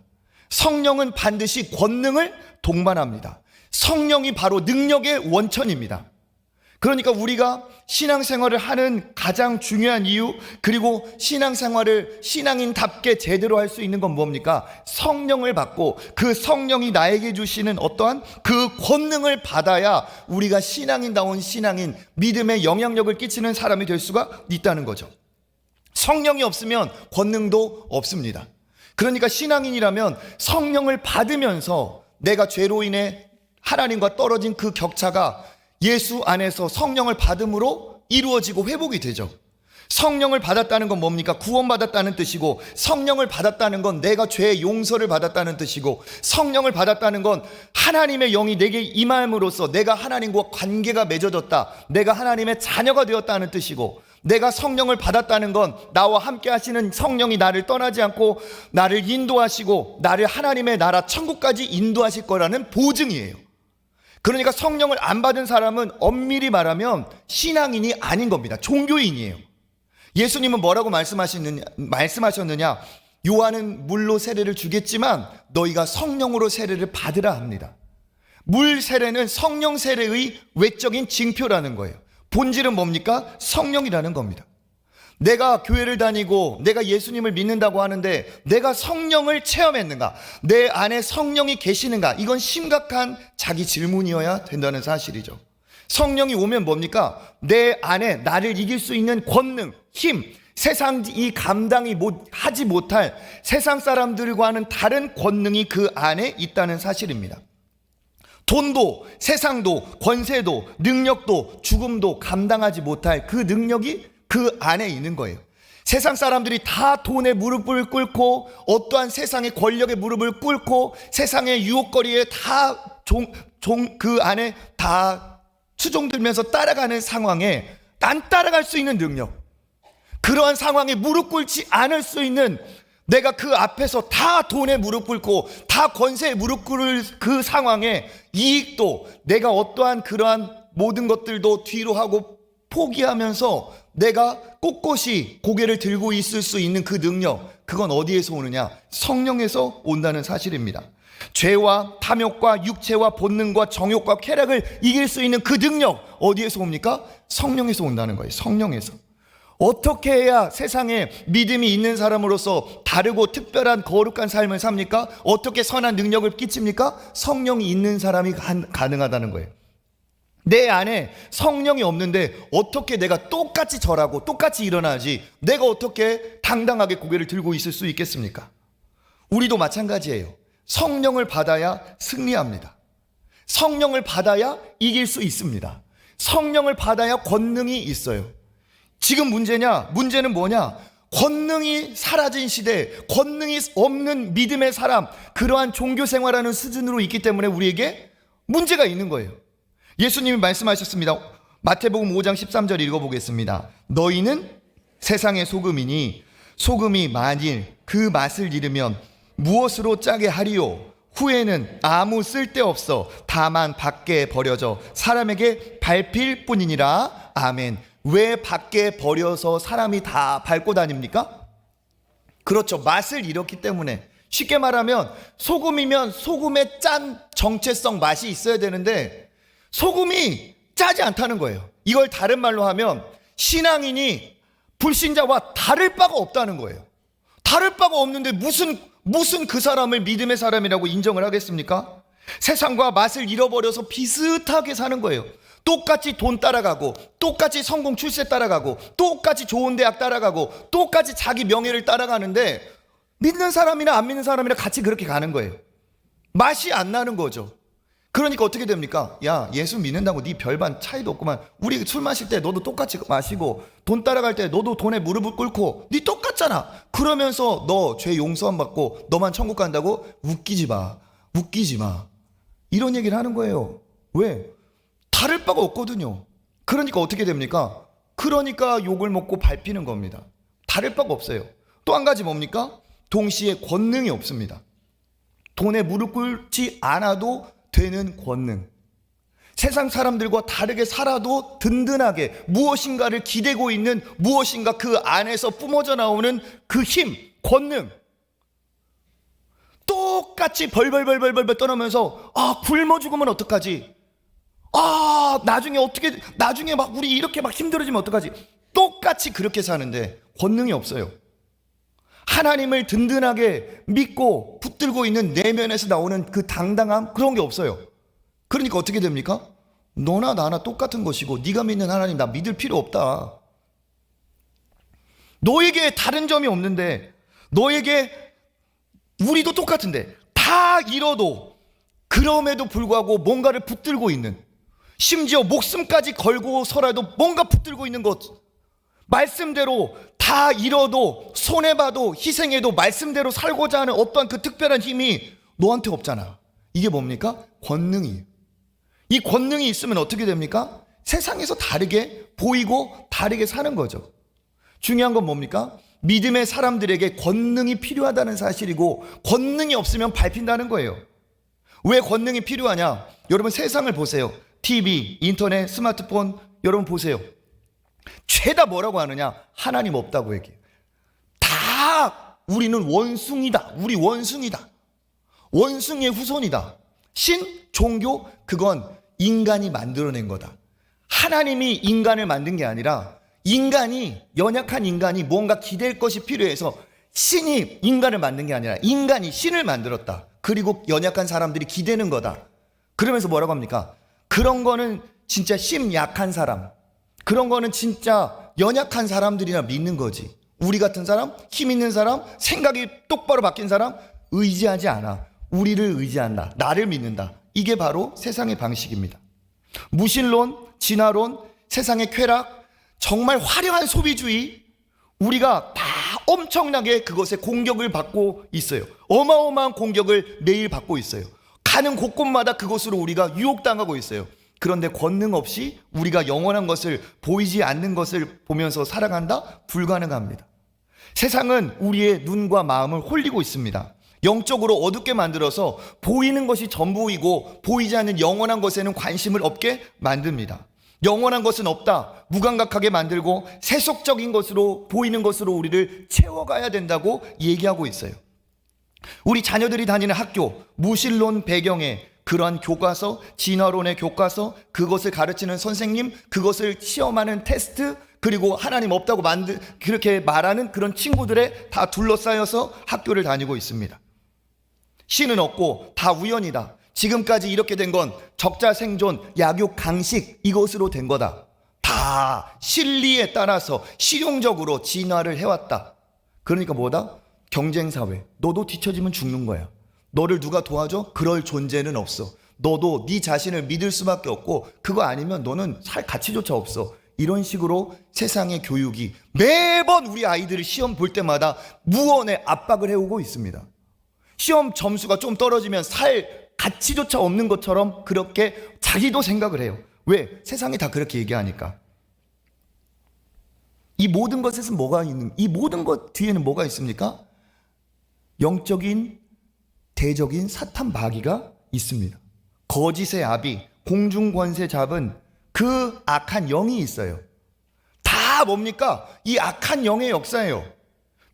성령은 반드시 권능을 동반합니다. 성령이 바로 능력의 원천입니다. 그러니까 우리가 신앙생활을 하는 가장 중요한 이유, 그리고 신앙생활을 신앙인답게 제대로 할 수 있는 건 뭡니까? 성령을 받고 그 성령이 나에게 주시는 어떠한 그 권능을 받아야 우리가 신앙인다운 신앙인, 믿음에 영향력을 끼치는 사람이 될 수가 있다는 거죠. 성령이 없으면 권능도 없습니다. 그러니까 신앙인이라면 성령을 받으면서 내가 죄로 인해 하나님과 떨어진 그 격차가 예수 안에서 성령을 받음으로 이루어지고 회복이 되죠. 성령을 받았다는 건 뭡니까? 구원받았다는 뜻이고, 성령을 받았다는 건 내가 죄의 용서를 받았다는 뜻이고, 성령을 받았다는 건 하나님의 영이 내게 임함으로써 내가 하나님과 관계가 맺어졌다, 내가 하나님의 자녀가 되었다는 뜻이고, 내가 성령을 받았다는 건 나와 함께 하시는 성령이 나를 떠나지 않고 나를 인도하시고 나를 하나님의 나라 천국까지 인도하실 거라는 보증이에요. 그러니까 성령을 안 받은 사람은 엄밀히 말하면 신앙인이 아닌 겁니다. 종교인이에요. 예수님은 뭐라고 말씀하셨느냐? 요한은 물로 세례를 주겠지만 너희가 성령으로 세례를 받으라 합니다. 물 세례는 성령 세례의 외적인 징표라는 거예요. 본질은 뭡니까? 성령이라는 겁니다. 내가 교회를 다니고 내가 예수님을 믿는다고 하는데 내가 성령을 체험했는가? 내 안에 성령이 계시는가? 이건 심각한 자기 질문이어야 된다는 사실이죠. 성령이 오면 뭡니까? 내 안에 나를 이길 수 있는 권능, 힘, 세상이 하지 못할 세상 사람들과는 다른 권능이 그 안에 있다는 사실입니다. 돈도, 세상도, 권세도, 능력도, 죽음도 감당하지 못할 그 능력이 그 안에 있는 거예요. 세상 사람들이 다 돈에 무릎을 꿇고 어떠한 세상의 권력에 무릎을 꿇고 세상의 유혹거리에 다 그 안에 다 추종들면서 따라가는 상황에 난 따라갈 수 있는 능력, 그러한 상황에 무릎 꿇지 않을 수 있는, 내가 그 앞에서 다 돈에 무릎 꿇고 다 권세에 무릎 꿇을 그 상황에 이익도, 내가 어떠한 그러한 모든 것들도 뒤로 하고 포기하면서 내가 꼿꼿이 고개를 들고 있을 수 있는 그 능력, 그건 어디에서 오느냐? 성령에서 온다는 사실입니다. 죄와 탐욕과 육체와 본능과 정욕과 쾌락을 이길 수 있는 그 능력 어디에서 옵니까? 성령에서 온다는 거예요. 성령에서. 어떻게 해야 세상에 믿음이 있는 사람으로서 다르고 특별한 거룩한 삶을 삽니까? 어떻게 선한 능력을 끼칩니까? 성령이 있는 사람이 가능하다는 거예요. 내 안에 성령이 없는데 어떻게 내가 똑같이 절하고 똑같이 일어나지 내가 어떻게 당당하게 고개를 들고 있을 수 있겠습니까? 우리도 마찬가지예요. 성령을 받아야 승리합니다. 성령을 받아야 이길 수 있습니다. 성령을 받아야 권능이 있어요. 지금 문제는 뭐냐? 권능이 사라진 시대, 권능이 없는 믿음의 사람, 그러한 종교 생활하는 수준으로 있기 때문에 우리에게 문제가 있는 거예요. 예수님이 말씀하셨습니다. 마태복음 5장 13절 읽어보겠습니다. 너희는 세상의 소금이니 소금이 만일 그 맛을 잃으면 무엇으로 짜게 하리요? 후에는 아무 쓸데없어 다만 밖에 버려져 사람에게 밟힐 뿐이니라. 아멘. 왜 밖에 버려서 사람이 다 밟고 다닙니까? 그렇죠. 맛을 잃었기 때문에. 쉽게 말하면 소금이면 소금의 짠 정체성 맛이 있어야 되는데 소금이 짜지 않다는 거예요. 이걸 다른 말로 하면 신앙인이 불신자와 다를 바가 없다는 거예요. 다를 바가 없는데 무슨 그 사람을 믿음의 사람이라고 인정을 하겠습니까? 세상과 맛을 잃어버려서 비슷하게 사는 거예요. 똑같이 돈 따라가고 똑같이 성공 출세 따라가고 똑같이 좋은 대학 따라가고 똑같이 자기 명예를 따라가는데 믿는 사람이나 안 믿는 사람이나 같이 그렇게 가는 거예요. 맛이 안 나는 거죠. 그러니까 어떻게 됩니까? 야, 예수 믿는다고 네 별반 차이도 없구만. 우리 술 마실 때 너도 똑같이 마시고 돈 따라갈 때 너도 돈에 무릎을 꿇고 네 똑같잖아. 그러면서 너 죄 용서함 받고 너만 천국 간다고? 웃기지 마. 이런 얘기를 하는 거예요. 왜? 다를 바가 없거든요. 그러니까 어떻게 됩니까? 그러니까 욕을 먹고 밟히는 겁니다. 다를 바가 없어요. 또 한 가지 뭡니까? 동시에 권능이 없습니다. 돈에 무릎 꿇지 않아도 되는 권능. 세상 사람들과 다르게 살아도 든든하게 무엇인가를 기대고 있는 무엇인가 그 안에서 뿜어져 나오는 그 힘, 권능. 똑같이 벌벌 떠나면서 굶어 죽으면 어떡하지? 나중에 막 우리 이렇게 막 힘들어지면 어떡하지? 똑같이 그렇게 사는데 권능이 없어요. 하나님을 든든하게 믿고 붙들고 있는 내면에서 나오는 그 당당함, 그런 게 없어요. 그러니까 어떻게 됩니까? 너나 나나 똑같은 것이고 네가 믿는 하나님 나 믿을 필요 없다. 너에게 다른 점이 없는데, 너에게 우리도 똑같은데 다 잃어도 그럼에도 불구하고 뭔가를 붙들고 있는, 심지어 목숨까지 걸고서라도 뭔가 붙들고 있는 것, 말씀대로 다 잃어도 손해봐도 희생해도 말씀대로 살고자 하는 어떠한 그 특별한 힘이 너한테 없잖아. 이게 뭡니까? 권능이에요. 이 권능이 있으면 어떻게 됩니까? 세상에서 다르게 보이고 다르게 사는 거죠. 중요한 건 뭡니까? 믿음의 사람들에게 권능이 필요하다는 사실이고, 권능이 없으면 밟힌다는 거예요. 왜 권능이 필요하냐? 여러분 세상을 보세요. TV, 인터넷, 스마트폰 여러분 보세요. 죄다 뭐라고 하느냐? 하나님 없다고 얘기해요. 다 우리는 원숭이다. 우리 원숭이다. 원숭이의 후손이다. 신, 종교, 그건 인간이 만들어낸 거다. 하나님이 인간을 만든 게 아니라 연약한 인간이 뭔가 기댈 것이 필요해서 신이 인간을 만든 게 아니라 인간이 신을 만들었다. 그리고 연약한 사람들이 기대는 거다. 그러면서 뭐라고 합니까? 그런 거는 진짜 약한 사람, 그런 거는 진짜 연약한 사람들이나 믿는 거지. 우리 같은 사람, 힘 있는 사람, 생각이 똑바로 바뀐 사람 의지하지 않아. 우리를 의지한다. 나를 믿는다. 이게 바로 세상의 방식입니다. 무신론, 진화론, 세상의 쾌락, 정말 화려한 소비주의, 우리가 다 엄청나게 그것에 공격을 받고 있어요. 어마어마한 공격을 매일 받고 있어요. 가는 곳곳마다 그것으로 우리가 유혹당하고 있어요. 그런데 권능 없이 우리가 영원한 것을, 보이지 않는 것을 보면서 살아간다? 불가능합니다. 세상은 우리의 눈과 마음을 홀리고 있습니다. 영적으로 어둡게 만들어서 보이는 것이 전부이고 보이지 않는 영원한 것에는 관심을 없게 만듭니다. 영원한 것은 없다, 무감각하게 만들고 세속적인 것으로, 보이는 것으로 우리를 채워가야 된다고 얘기하고 있어요. 우리 자녀들이 다니는 학교, 무신론 배경에 그러한 교과서, 진화론의 교과서, 그것을 가르치는 선생님, 그것을 시험하는 테스트, 그리고 하나님 없다고 그렇게 말하는 그런 친구들에 다 둘러싸여서 학교를 다니고 있습니다. 신은 없고 다 우연이다. 지금까지 이렇게 된 건 적자생존, 약육, 강식 이것으로 된 거다. 다 실리에 따라서 실용적으로 진화를 해왔다. 그러니까 뭐다? 경쟁사회. 너도 뒤처지면 죽는 거야. 너를 누가 도와줘? 그럴 존재는 없어. 너도 네 자신을 믿을 수밖에 없고 그거 아니면 너는 살 가치조차 없어. 이런 식으로 세상의 교육이 매번 우리 아이들을 시험 볼 때마다 무언의 압박을 해오고 있습니다. 시험 점수가 좀 떨어지면 살 가치조차 없는 것처럼 그렇게 자기도 생각을 해요. 왜? 세상이 다 그렇게 얘기하니까. 이 모든 것에서 이 모든 것 뒤에는 뭐가 있습니까? 영적인 대적인 사탄 마귀가 있습니다. 거짓의 아비, 공중권세 잡은 그 악한 영이 있어요. 다 뭡니까? 이 악한 영의 역사예요.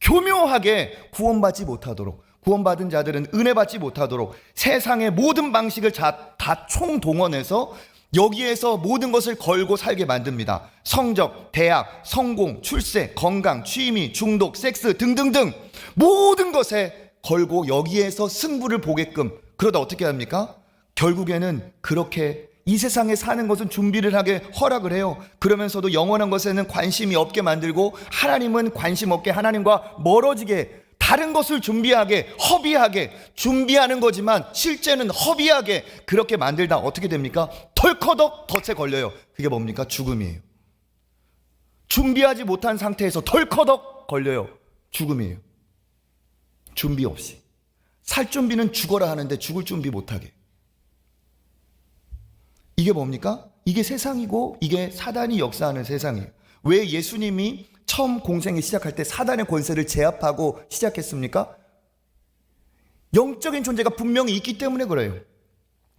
교묘하게 구원받지 못하도록, 구원받은 자들은 은혜 받지 못하도록 세상의 모든 방식을 다 총동원해서 여기에서 모든 것을 걸고 살게 만듭니다. 성적, 대학, 성공, 출세, 건강, 취미, 중독, 섹스 등등등 모든 것에 걸고 여기에서 승부를 보게끔. 그러다 어떻게 합니까? 결국에는 그렇게 이 세상에 사는 것은 준비를 하게 허락을 해요. 그러면서도 영원한 것에는 관심이 없게 만들고 하나님은 관심 없게, 하나님과 멀어지게, 다른 것을 준비하게, 허비하게 준비하는 거지만 실제는 허비하게 그렇게 만들다 어떻게 됩니까? 덜커덕 덫에 걸려요. 그게 뭡니까? 죽음이에요. 준비하지 못한 상태에서 덜커덕 걸려요. 죽음이에요. 준비 없이. 살 준비는 죽어라 하는데 죽을 준비 못하게. 이게 뭡니까? 이게 세상이고 이게 사단이 역사하는 세상이에요. 왜 예수님이 처음 공생을 시작할 때 사단의 권세를 제압하고 시작했습니까? 영적인 존재가 분명히 있기 때문에 그래요.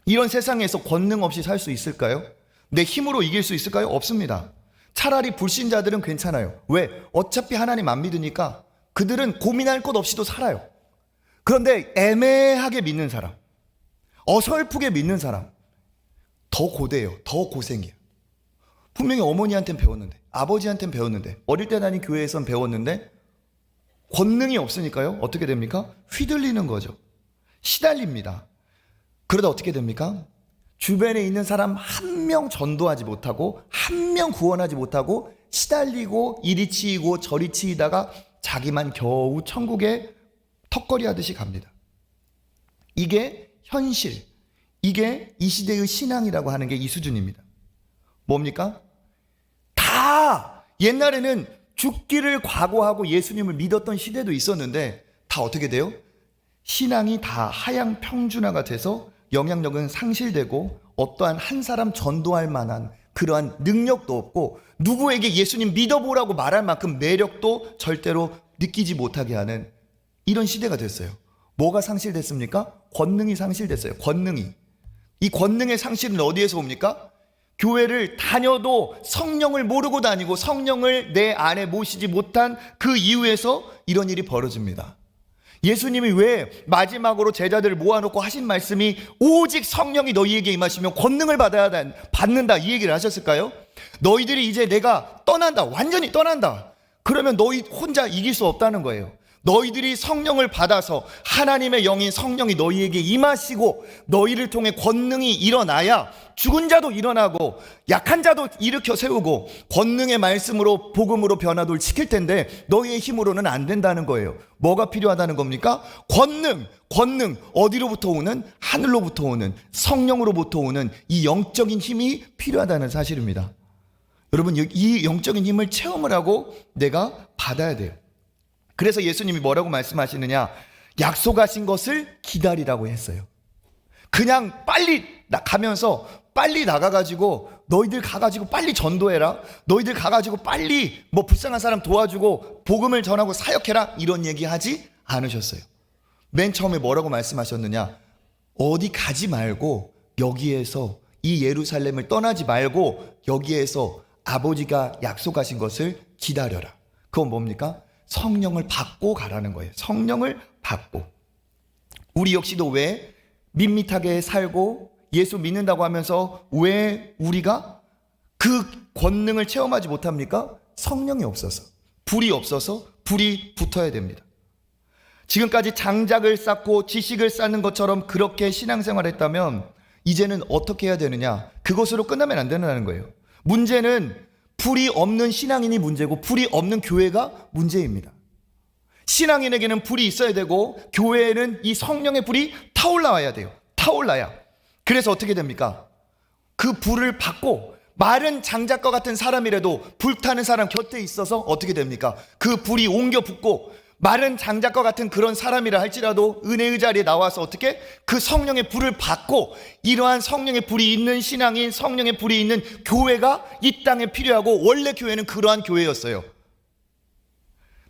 이런 세상에서 권능 없이 살 수 있을까요? 내 힘으로 이길 수 있을까요? 없습니다. 차라리 불신자들은 괜찮아요. 왜? 어차피 하나님 안 믿으니까 그들은 고민할 것 없이도 살아요. 그런데 애매하게 믿는 사람, 어설프게 믿는 사람, 더 고대예요. 더 고생이에요. 분명히 어머니한테는 배웠는데, 아버지한테는 배웠는데, 어릴 때 다닌 교회에선 배웠는데 권능이 없으니까요. 어떻게 됩니까? 휘둘리는 거죠. 시달립니다. 그러다 어떻게 됩니까? 주변에 있는 사람 한 명 전도하지 못하고 한 명 구원하지 못하고 시달리고 이리 치이고 저리 치이다가 자기만 겨우 천국에 턱걸이 하듯이 갑니다. 이게 현실, 이게 이 시대의 신앙이라고 하는 게 이 수준입니다. 뭡니까? 다 옛날에는 죽기를 각오하고 예수님을 믿었던 시대도 있었는데 다 어떻게 돼요? 신앙이 다 하향 평준화가 돼서 영향력은 상실되고 어떠한 한 사람 전도할 만한 그러한 능력도 없고 누구에게 예수님 믿어보라고 말할 만큼 매력도 절대로 느끼지 못하게 하는 이런 시대가 됐어요. 뭐가 상실됐습니까? 권능이 상실됐어요. 권능이. 이 권능의 상실은 어디에서 옵니까? 교회를 다녀도 성령을 모르고 다니고 성령을 내 안에 모시지 못한 그 이유에서 이런 일이 벌어집니다. 예수님이 왜 마지막으로 제자들을 모아놓고 하신 말씀이 오직 성령이 너희에게 임하시면 권능을 받는다 이 얘기를 하셨을까요? 너희들이 이제 내가 떠난다, 완전히 떠난다. 그러면 너희 혼자 이길 수 없다는 거예요. 너희들이 성령을 받아서 하나님의 영인 성령이 너희에게 임하시고 너희를 통해 권능이 일어나야 죽은 자도 일어나고 약한 자도 일으켜 세우고 권능의 말씀으로 복음으로 변화도를 지킬 텐데 너희의 힘으로는 안 된다는 거예요. 뭐가 필요하다는 겁니까? 권능 어디로부터 오는? 하늘로부터 오는 성령으로부터 오는 이 영적인 힘이 필요하다는 사실입니다. 여러분 이 영적인 힘을 체험을 하고 내가 받아야 돼요. 그래서 예수님이 뭐라고 말씀하시느냐? 약속하신 것을 기다리라고 했어요. 그냥 빨리 가면서 빨리 나가가지고 너희들 가가지고 빨리 전도해라. 너희들 가가지고 빨리 뭐 불쌍한 사람 도와주고 복음을 전하고 사역해라. 이런 얘기 하지 않으셨어요. 맨 처음에 뭐라고 말씀하셨느냐? 어디 가지 말고 여기에서 이 예루살렘을 떠나지 말고 여기에서 아버지가 약속하신 것을 기다려라. 그건 뭡니까? 성령을 받고 가라는 거예요. 성령을 받고. 우리 역시도 왜 밋밋하게 살고 예수 믿는다고 하면서 왜 우리가 그 권능을 체험하지 못합니까? 성령이 없어서, 불이 없어서 불이 붙어야 됩니다. 지금까지 장작을 쌓고 지식을 쌓는 것처럼 그렇게 신앙생활을 했다면 이제는 어떻게 해야 되느냐? 그것으로 끝나면 안 된다는 거예요. 문제는 불이 없는 신앙인이 문제고 불이 없는 교회가 문제입니다. 신앙인에게는 불이 있어야 되고 교회에는 이 성령의 불이 타올라야 돼요. 타올라야. 그래서 어떻게 됩니까? 그 불을 받고 마른 장작과 같은 사람이라도 불타는 사람 곁에 있어서 어떻게 됩니까? 그 불이 옮겨 붙고 마른 장작과 같은 그런 사람이라 할지라도 은혜의 자리에 나와서 어떻게 그 성령의 불을 받고 이러한 성령의 불이 있는 신앙인, 성령의 불이 있는 교회가 이 땅에 필요하고 원래 교회는 그러한 교회였어요.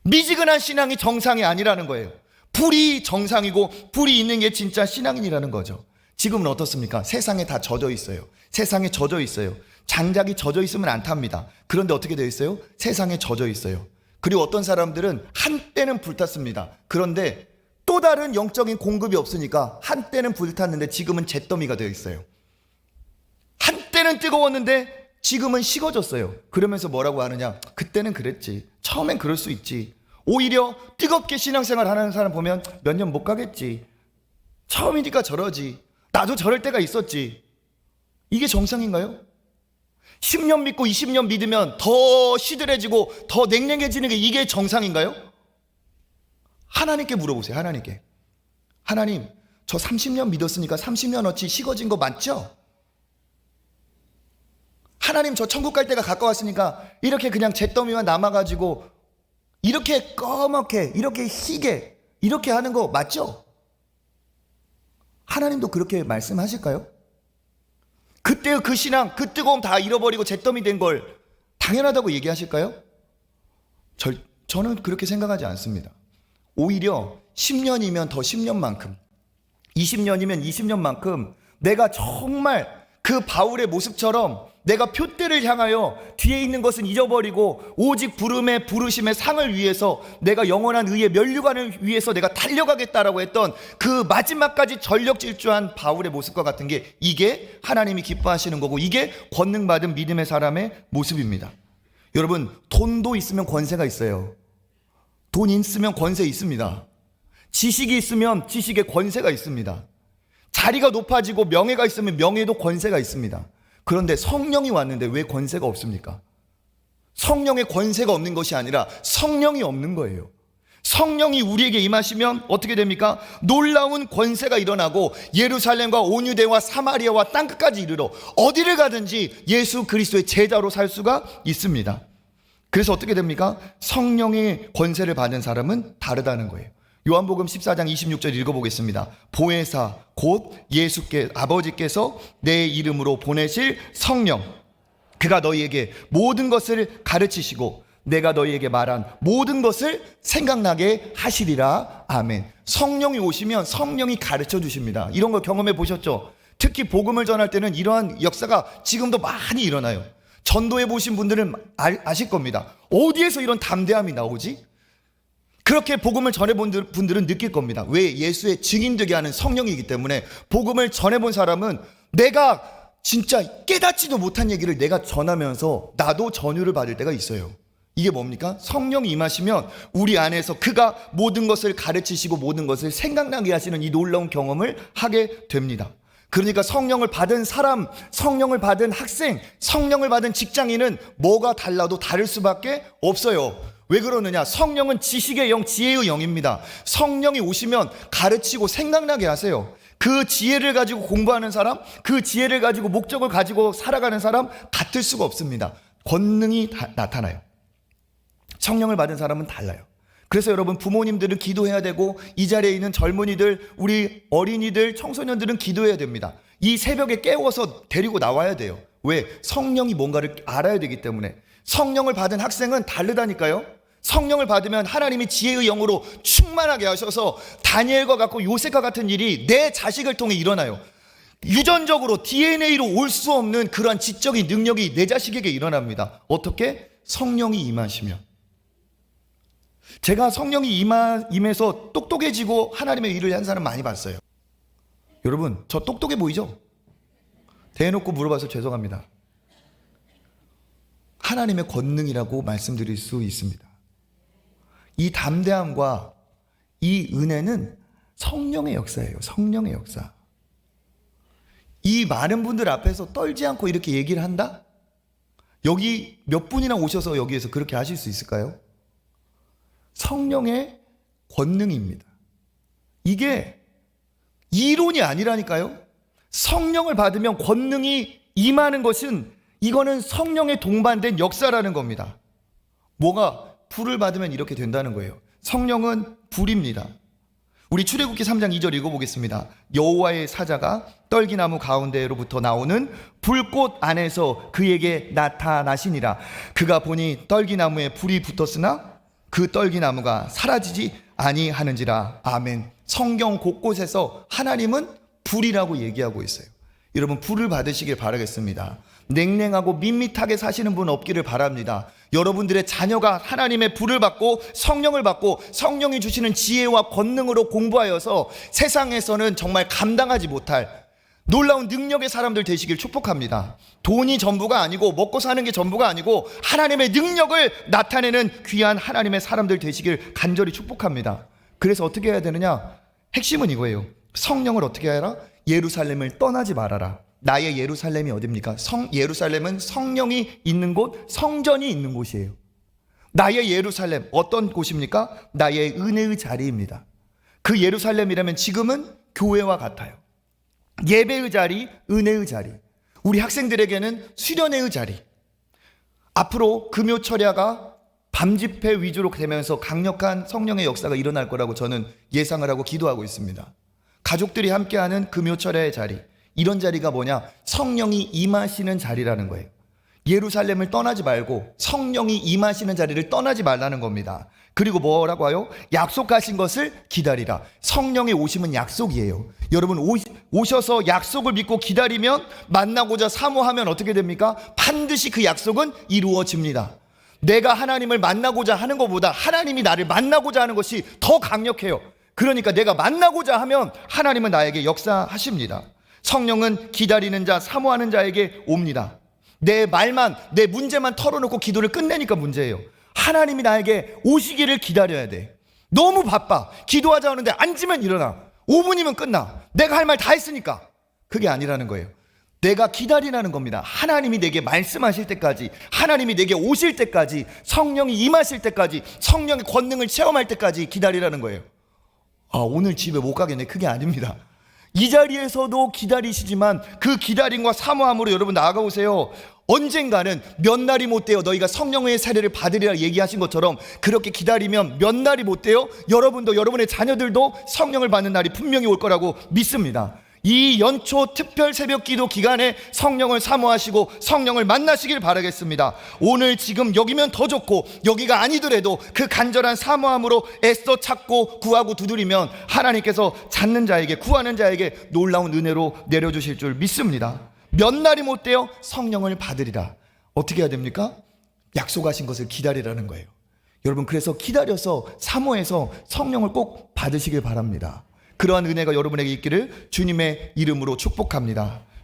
미지근한 신앙이 정상이 아니라는 거예요. 불이 정상이고 불이 있는 게 진짜 신앙인이라는 거죠. 지금은 어떻습니까? 세상에 다 젖어 있어요. 세상에 젖어 있어요. 장작이 젖어 있으면 안 탑니다. 그런데 어떻게 되어 있어요? 세상에 젖어 있어요. 그리고 어떤 사람들은 한때는 불탔습니다. 그런데 또 다른 영적인 공급이 없으니까 한때는 불탔는데 지금은 잿더미가 되어 있어요. 한때는 뜨거웠는데 지금은 식어졌어요. 그러면서 뭐라고 하느냐? 그때는 그랬지. 처음엔 그럴 수 있지. 오히려 뜨겁게 신앙생활 하는 사람 보면 몇 년 못 가겠지. 처음이니까 저러지. 나도 저럴 때가 있었지. 이게 정상인가요? 10년 믿고 20년 믿으면 더 시들해지고 더 냉랭해지는 게 이게 정상인가요? 하나님께 물어보세요. 하나님께. 하나님, 저 30년 믿었으니까 30년어치 식어진 거 맞죠? 하나님, 저 천국 갈 때가 가까웠으니까 이렇게 그냥 잿더미만 남아가지고 이렇게 꺼멓게 이렇게 희게 이렇게 하는 거 맞죠? 하나님도 그렇게 말씀하실까요? 그때의 그 신앙, 그 뜨거움 다 잃어버리고 잿더미 된 걸 당연하다고 얘기하실까요? 저는 그렇게 생각하지 않습니다. 오히려 10년이면 더 10년만큼, 20년이면 20년만큼 내가 정말 그 바울의 모습처럼 내가 표대를 향하여 뒤에 있는 것은 잊어버리고 오직 부름의 부르심의 상을 위해서 내가 영원한 의의 면류관을 위해서 내가 달려가겠다라고 했던 그 마지막까지 전력 질주한 바울의 모습과 같은 게 이게 하나님이 기뻐하시는 거고 이게 권능받은 믿음의 사람의 모습입니다. 여러분, 돈도 있으면 권세가 있어요. 돈 있으면 권세 있습니다. 지식이 있으면 지식의 권세가 있습니다. 자리가 높아지고 명예가 있으면 명예도 권세가 있습니다. 그런데 성령이 왔는데 왜 권세가 없습니까? 성령의 권세가 없는 것이 아니라 성령이 없는 거예요. 성령이 우리에게 임하시면 어떻게 됩니까? 놀라운 권세가 일어나고 예루살렘과 온 유대와 사마리아와 땅끝까지 이르러 어디를 가든지 예수 그리스도의 제자로 살 수가 있습니다. 그래서 어떻게 됩니까? 성령의 권세를 받은 사람은 다르다는 거예요. 요한복음 14장 26절 읽어보겠습니다. 보혜사 곧 아버지께서 내 이름으로 보내실 성령, 그가 너희에게 모든 것을 가르치시고 내가 너희에게 말한 모든 것을 생각나게 하시리라. 아멘. 성령이 오시면 성령이 가르쳐 주십니다. 이런 걸 경험해 보셨죠? 특히 복음을 전할 때는 이러한 역사가 지금도 많이 일어나요. 전도해 보신 분들은 아실 겁니다. 어디에서 이런 담대함이 나오지? 그렇게 복음을 전해본 분들은 느낄 겁니다. 왜? 예수의 증인되게 하는 성령이기 때문에. 복음을 전해본 사람은 내가 진짜 깨닫지도 못한 얘기를 내가 전하면서 나도 전율을 받을 때가 있어요. 이게 뭡니까? 성령이 임하시면 우리 안에서 그가 모든 것을 가르치시고 모든 것을 생각나게 하시는 이 놀라운 경험을 하게 됩니다. 그러니까 성령을 받은 사람, 성령을 받은 학생, 성령을 받은 직장인은 뭐가 달라도 다를 수밖에 없어요. 왜 그러느냐? 성령은 지식의 영, 지혜의 영입니다. 성령이 오시면 가르치고 생각나게 하세요. 그 지혜를 가지고 공부하는 사람, 그 지혜를 가지고 목적을 가지고 살아가는 사람 같을 수가 없습니다. 권능이 나타나요. 성령을 받은 사람은 달라요. 그래서 여러분, 부모님들은 기도해야 되고 이 자리에 있는 젊은이들, 우리 어린이들, 청소년들은 기도해야 됩니다. 이 새벽에 깨워서 데리고 나와야 돼요. 왜? 성령이 뭔가를 알아야 되기 때문에. 성령을 받은 학생은 다르다니까요. 성령을 받으면 하나님이 지혜의 영으로 충만하게 하셔서 다니엘과 같고 요셉과 같은 일이 내 자식을 통해 일어나요. 유전적으로 DNA로 올 수 없는 그러한 지적인 능력이 내 자식에게 일어납니다. 어떻게? 성령이 임하시면. 제가 성령이 임해서 똑똑해지고 하나님의 일을 한 사람 많이 봤어요. 여러분, 저 똑똑해 보이죠? 대놓고 물어봐서 죄송합니다. 하나님의 권능이라고 말씀드릴 수 있습니다. 이 담대함과 이 은혜는 성령의 역사예요. 성령의 역사. 이 많은 분들 앞에서 떨지 않고 이렇게 얘기를 한다? 여기 몇 분이나 오셔서 여기에서 그렇게 하실 수 있을까요? 성령의 권능입니다. 이게 이론이 아니라니까요. 성령을 받으면 권능이 임하는 것은 이거는 성령의 동반된 역사라는 겁니다. 뭐가 불을 받으면 이렇게 된다는 거예요. 성령은 불입니다. 우리 출애굽기 3장 2절 읽어보겠습니다. 여호와의 사자가 떨기나무 가운데로부터 나오는 불꽃 안에서 그에게 나타나시니라. 그가 보니 떨기나무에 불이 붙었으나 그 떨기나무가 사라지지 아니하는지라. 아멘. 성경 곳곳에서 하나님은 불이라고 얘기하고 있어요. 여러분, 불을 받으시길 바라겠습니다. 냉랭하고 밋밋하게 사시는 분 없기를 바랍니다. 여러분들의 자녀가 하나님의 불을 받고 성령을 받고 성령이 주시는 지혜와 권능으로 공부하여서 세상에서는 정말 감당하지 못할 놀라운 능력의 사람들 되시길 축복합니다. 돈이 전부가 아니고 먹고 사는 게 전부가 아니고 하나님의 능력을 나타내는 귀한 하나님의 사람들 되시길 간절히 축복합니다. 그래서 어떻게 해야 되느냐? 핵심은 이거예요. 성령을 어떻게 하라? 예루살렘을 떠나지 말아라. 나의 예루살렘이 어디입니까? 예루살렘은 성령이 있는 곳, 성전이 있는 곳이에요. 나의 예루살렘 어떤 곳입니까? 나의 은혜의 자리입니다. 그 예루살렘이라면 지금은 교회와 같아요. 예배의 자리, 은혜의 자리. 우리 학생들에게는 수련회의 자리. 앞으로 금요철야가 밤집회 위주로 되면서 강력한 성령의 역사가 일어날 거라고 저는 예상을 하고 기도하고 있습니다. 가족들이 함께하는 금요철야의 자리. 이런 자리가 뭐냐? 성령이 임하시는 자리라는 거예요. 예루살렘을 떠나지 말고 성령이 임하시는 자리를 떠나지 말라는 겁니다. 그리고 뭐라고 해요? 약속하신 것을 기다리라. 성령의 오심은 약속이에요. 여러분, 오셔서 약속을 믿고 기다리면, 만나고자 사모하면 어떻게 됩니까? 반드시 그 약속은 이루어집니다. 내가 하나님을 만나고자 하는 것보다 하나님이 나를 만나고자 하는 것이 더 강력해요. 그러니까 내가 만나고자 하면 하나님은 나에게 역사하십니다. 성령은 기다리는 자, 사모하는 자에게 옵니다. 내 말만, 내 문제만 털어놓고 기도를 끝내니까 문제예요. 하나님이 나에게 오시기를 기다려야 돼. 너무 바빠. 기도하자 하는데 앉으면 일어나. 5분이면 끝나. 내가 할 말 다 했으니까. 그게 아니라는 거예요. 내가 기다리라는 겁니다. 하나님이 내게 말씀하실 때까지, 하나님이 내게 오실 때까지, 성령이 임하실 때까지, 성령의 권능을 체험할 때까지 기다리라는 거예요. 오늘 집에 못 가겠네. 그게 아닙니다. 이 자리에서도 기다리시지만 그 기다림과 사모함으로 여러분 나아가보세요. 언젠가는 몇 날이 못 돼요. 너희가 성령의 세례를 받으리라 얘기하신 것처럼 그렇게 기다리면 몇 날이 못 돼요. 여러분도 여러분의 자녀들도 성령을 받는 날이 분명히 올 거라고 믿습니다. 이 연초 특별 새벽 기도 기간에 성령을 사모하시고 성령을 만나시길 바라겠습니다. 오늘 지금 여기면 더 좋고 여기가 아니더라도 그 간절한 사모함으로 애써 찾고 구하고 두드리면 하나님께서 찾는 자에게, 구하는 자에게 놀라운 은혜로 내려주실 줄 믿습니다. 몇 날이 못 돼요? 성령을 받으리라. 어떻게 해야 됩니까? 약속하신 것을 기다리라는 거예요. 여러분, 그래서 기다려서 사모해서 성령을 꼭 받으시길 바랍니다. 그러한 은혜가 여러분에게 있기를 주님의 이름으로 축복합니다.